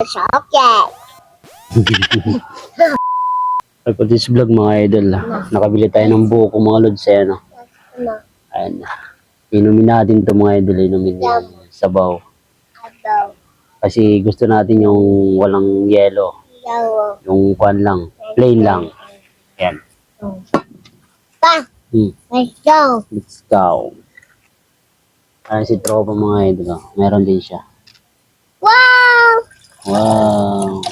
Chocolate. Ay, for this vlog mga idol, nakabili tayo ng buko mga lods, no? Ayan. Inumin natin to mga idol, inumin yung sabaw. Kasi gusto natin yung walang yelo. Yung kwan lang, plain lang. Ayan. Pa, let's go. Let's go. Ayan si tropa mga idol, meron din siya. Wow! Wow!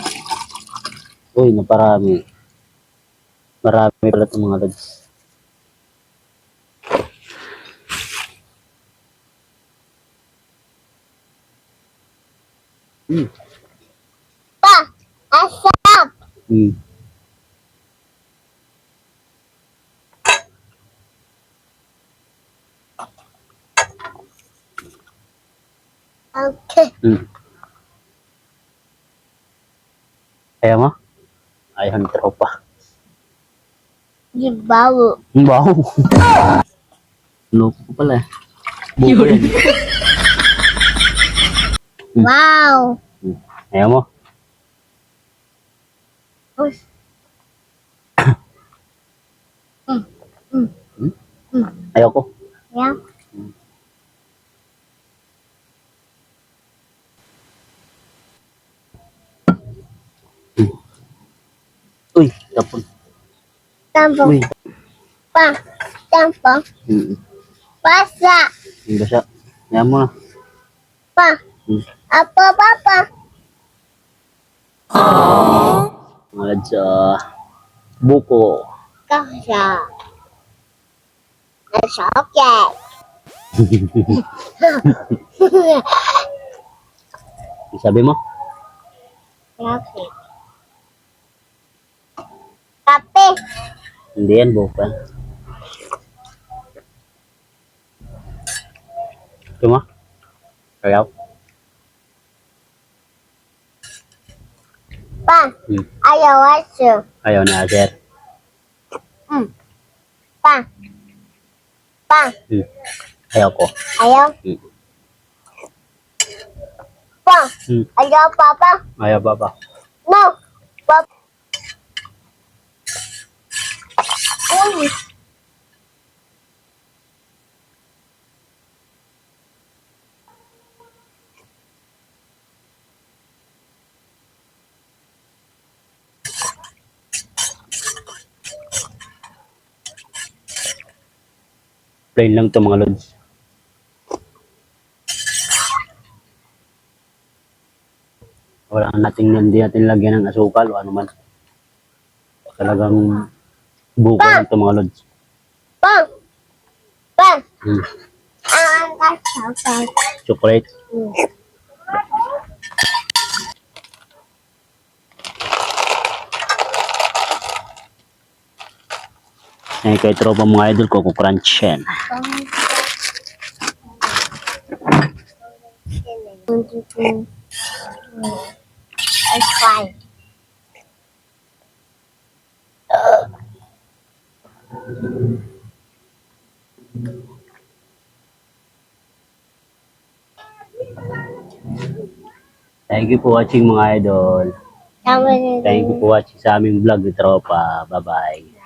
Uy, naparami. Marami pala itong mga lods. Pa, asap. Hmm. Okay. Kaya mo? Ayaw ng tropa. Di bau. Wow! Loko pala. Buko yan. Wow. Ayaw mo? Ayaw ko. Yeah. Uy, tapon. Tampo. Uy. Pa, tampo. Pasa. Hindi siya. Ayaw mo na. Pa. Apa, papa. Mga lads, buko. Kasha. Chocolate. Sabi mo? Okay. Kape. Hindi yan, buko. Cuma? Ayaw? Pa, ayaw aso. Ayaw na, sir. Pa. Pa, Ayaw ko. ayaw. Pa, ayaw papa. Ayaw baba. No. Papa. Uy. Plain lang to mga lods. Wala nating hindi natin lagyan ng asukal o ano man. Talagang buko lang to mga lods. Pa. Pa. Ang kasapay. Chocolate. Eh, kay tropa mga idol ko, crunch yan. It's fine. Thank you for watching mga idol. Thank you for watching sa aming vlog ni tropa. Bye-bye.